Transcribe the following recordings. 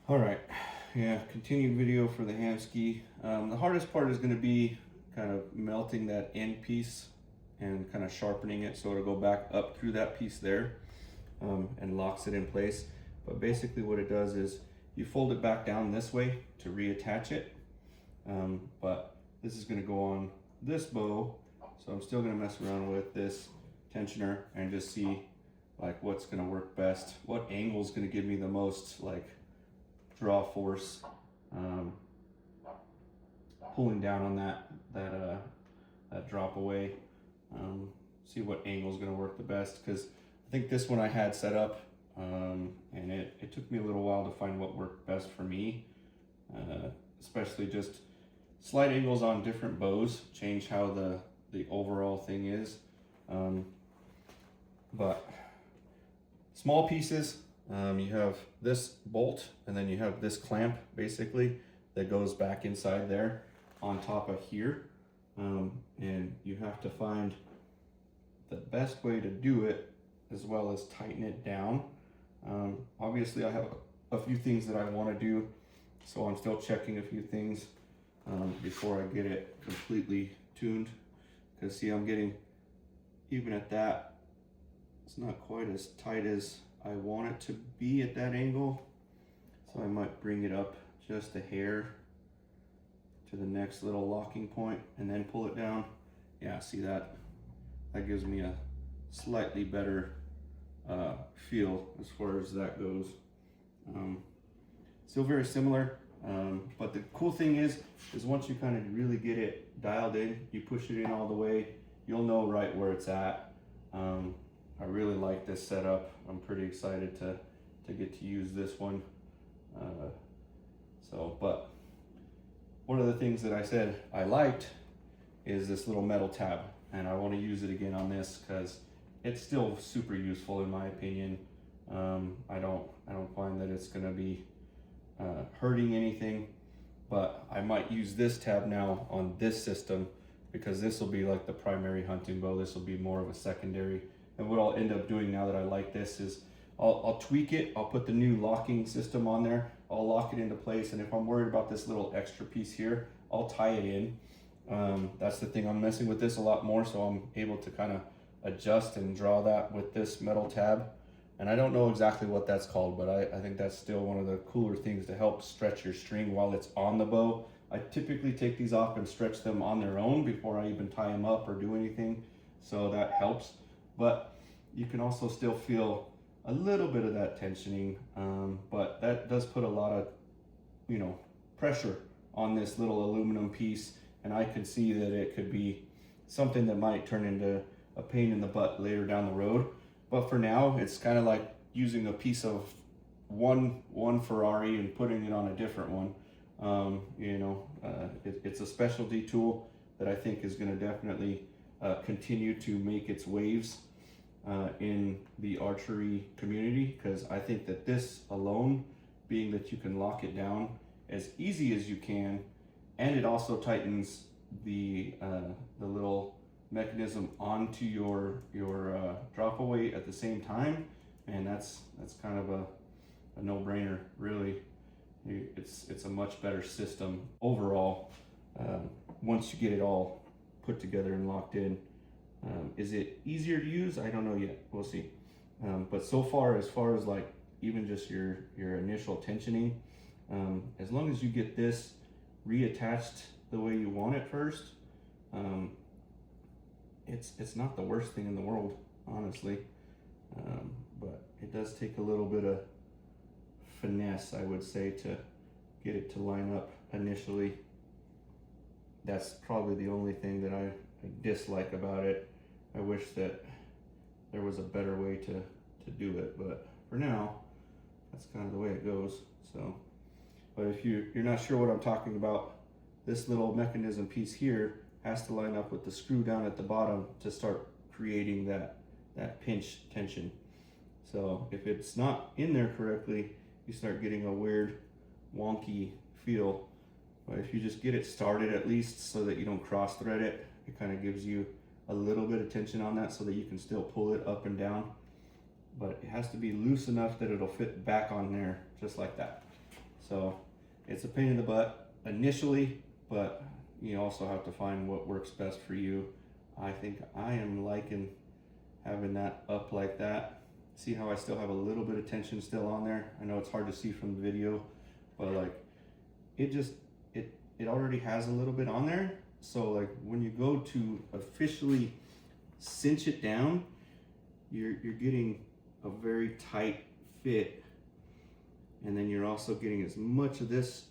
All right, yeah, continued video for the Hamskea. The hardest part is going to be kind of melting that end piece and kind of sharpening it so it'll go back up through that piece there and locks it in place. But basically what it does is you fold it back down this way to reattach it. But this is going to go on this bow, so I'm still going to mess around with this tensioner and just see like what's going to work best, what angle is going to give me the most like draw force, pulling down on that drop away. See what angle is going to work the best, because I think this one I had set up, and it took me a little while to find what worked best for me, especially just slight angles on different bows change how the overall thing is. But small pieces, you have this bolt and then you have this clamp basically that goes back inside there on top of here, and you have to find the best way to do it as well as tighten it down. Obviously I have a few things that I want to do, so I'm still checking a few things before I get it completely tuned, because see, I'm getting, even at that, it's not quite as tight as I want it to be at that angle, so I might bring it up just a hair to the next little locking point and then pull it down. Yeah, see that gives me a slightly better feel as far as that goes. Still very similar, but the cool thing is once you kind of really get it dialed in, you push it in all the way, you'll know right where it's at. I really like this setup. I'm pretty excited to get to use this one. But one of the things that I said I liked is this little metal tab, and I want to use it again on this because it's still super useful in my opinion. I don't find that it's going to be hurting anything, but I might use this tab now on this system because this will be like the primary hunting bow. This will be more of a secondary. And what I'll end up doing now that I like this is I'll tweak it. I'll put the new locking system on there. I'll lock it into place. And if I'm worried about this little extra piece here, I'll tie it in. That's the thing. I'm messing with this a lot more, so I'm able to kind of adjust and draw that with this metal tab. And I don't know exactly what that's called, but I think that's still one of the cooler things to help stretch your string while it's on the bow. I typically take these off and stretch them on their own before I even tie them up or do anything, so that helps. But you can also still feel a little bit of that tensioning, but that does put a lot of, pressure on this little aluminum piece, and I could see that it could be something that might turn into a pain in the butt later down the road. But for now, it's kind of like using a piece of one Ferrari and putting it on a different one. It's a specialty tool that I think is going to definitely continue to make its waves in the archery community, because I think that this alone, being that you can lock it down as easy as you can, and it also tightens the little mechanism onto your drop away at the same time, and that's kind of a no-brainer, really. It's a much better system overall once you get it all put together and locked in. Is it easier to use? I don't know yet. We'll see. But so far, as far as like even just your initial tensioning, as long as you get this reattached the way you want it first, it's not the worst thing in the world, honestly. But it does take a little bit of finesse, I would say, to get it to line up initially. That's probably the only thing that I dislike about it. I wish that there was a better way to do it, but for now, that's kind of the way it goes. So, but if you're not sure what I'm talking about, this little mechanism piece here has to line up with the screw down at the bottom to start creating that pinch tension. So if it's not in there correctly, you start getting a weird wonky feel. But if you just get it started at least so that you don't cross thread it, it kind of gives you a little bit of tension on that so that you can still pull it up and down. But it has to be loose enough that it'll fit back on there just like that. So it's a pain in the butt initially, but you also have to find what works best for you. I think I am liking having that up like that. See how I still have a little bit of tension still on there? I know it's hard to see from the video, but like it already has a little bit on there. So like when you go to officially cinch it down, you're getting a very tight fit, and then you're also getting as much of this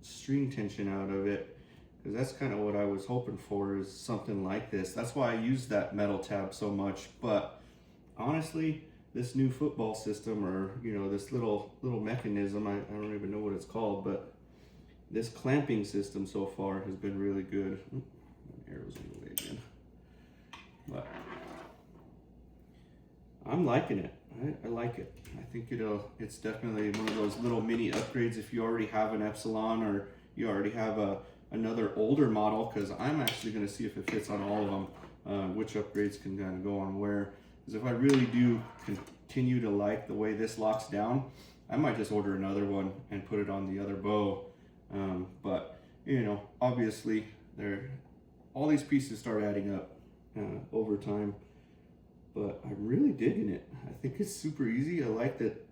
string tension out of it, because that's kind of what I was hoping for, is something like this. That's why I use that metal tab so much. But honestly, this new football system, or this little mechanism, I don't even know what it's called, but this clamping system so far has been really good. Oop, my arrow's in the way again. But I'm liking it. I like it. I think it's definitely one of those little mini upgrades if you already have an Epsilon, or you already have another older model, because I'm actually going to see if it fits on all of them, which upgrades can kind of go on where. Because if I really do continue to like the way this locks down, I might just order another one and put it on the other bow. But obviously all these pieces start adding up over time. But I'm really digging it. I think it's super easy. I like that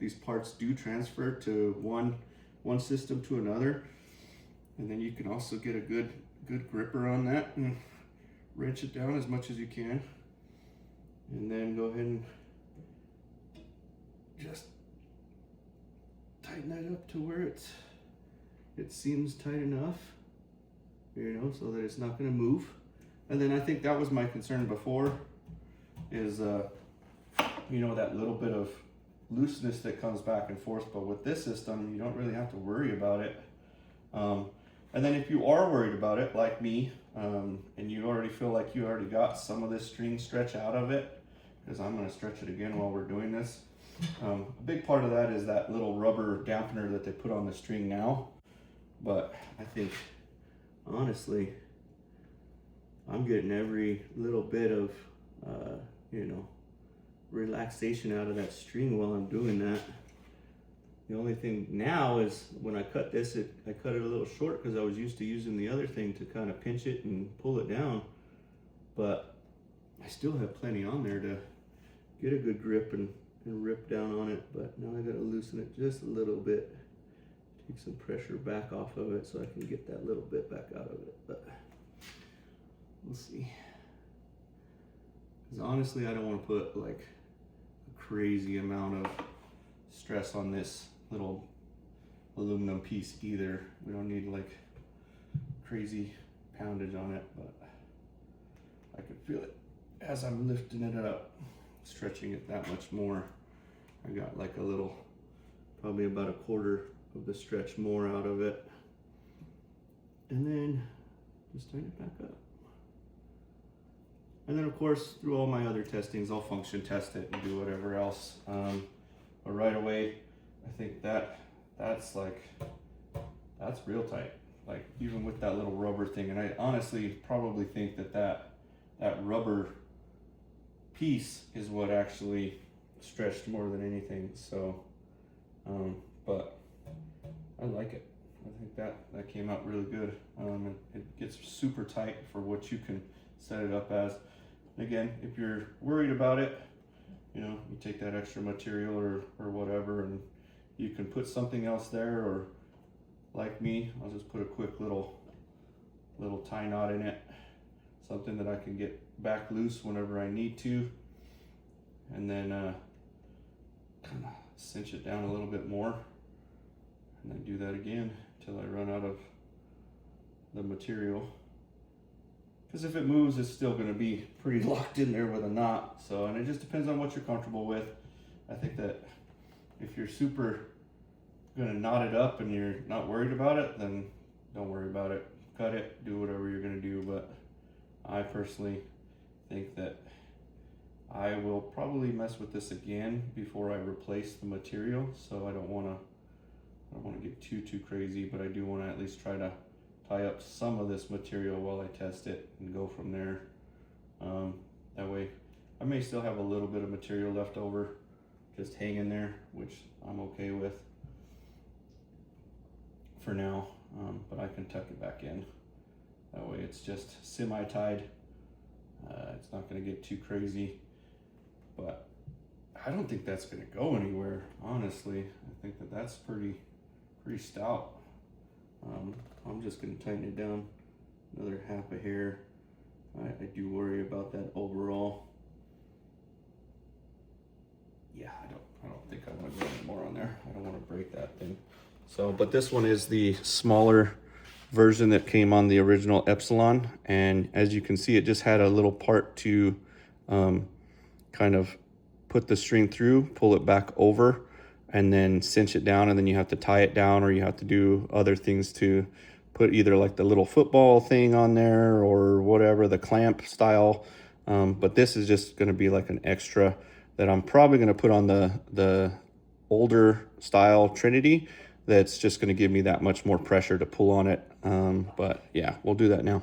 these parts do transfer to one system to another, and then you can also get a good gripper on that and wrench it down as much as you can, and then go ahead and just tighten that up to where it seems tight enough, so that it's not going to move. And then I think that was my concern before, is that little bit of looseness that comes back and forth. But with this system, you don't really have to worry about it. And then if you are worried about it, like me, and you already feel like you already got some of this string stretch out of it, because I'm going to stretch it again while we're doing this. A big part of that is that little rubber dampener that they put on the string now. But I think, honestly, I'm getting every little bit of, relaxation out of that string while I'm doing that. The only thing now is when I cut this, I cut it a little short because I was used to using the other thing to kind of pinch it and pull it down. But I still have plenty on there to get a good grip and rip down on it. But now I got to loosen it just a little bit. Take some pressure back off of it so I can get that little bit back out of it. But we'll see. Because honestly, I don't want to put like a crazy amount of stress on this little aluminum piece either. We don't need like crazy poundage on it, but I can feel it as I'm lifting it up, stretching it that much more. I got like a little, probably about a quarter of the stretch more out of it. And then just tighten it back up. And then of course, through all my other testings, I'll function test it and do whatever else. But right away, I think that's real tight. Like even with that little rubber thing, and I honestly probably think that rubber piece is what actually stretched more than anything. So, but I like it. I think that came out really good. It gets super tight for what you can set it up as. Again, if you're worried about it, you take that extra material or whatever, and you can put something else there, or like me, I'll just put a quick little tie knot in it, something that I can get back loose whenever I need to, and then kind of cinch it down a little bit more, and then do that again until I run out of the material. Because if it moves, it's still going to be pretty locked in there with a knot. So, and it just depends on what you're comfortable with. I think that if you're super going to knot it up and you're not worried about it, then don't worry about it. Cut it, do whatever you're going to do. But I personally think that I will probably mess with this again before I replace the material. So I don't want to get too crazy, but I do want to at least try to tie up some of this material while I test it and go from there. That way I may still have a little bit of material left over just hanging there, which I'm okay with. for now, but I can tuck it back in. That way it's just semi-tied. It's not gonna get too crazy, but I don't think that's gonna go anywhere, honestly. I think that that's pretty stout. I'm just gonna tighten it down another half a hair. I do worry about that overall. Yeah, I don't think I want to go any more on there. I don't want to break that thing. So, but this one is the smaller version that came on the original Epsilon, and as you can see, it just had a little part to kind of put the string through, pull it back over, and then cinch it down, and then you have to tie it down, or you have to do other things to put either like the little football thing on there or whatever, the clamp style. But this is just going to be like an extra that I'm probably going to put on the older style Trinity. That's just going to give me that much more pressure to pull on it. But yeah, we'll do that now.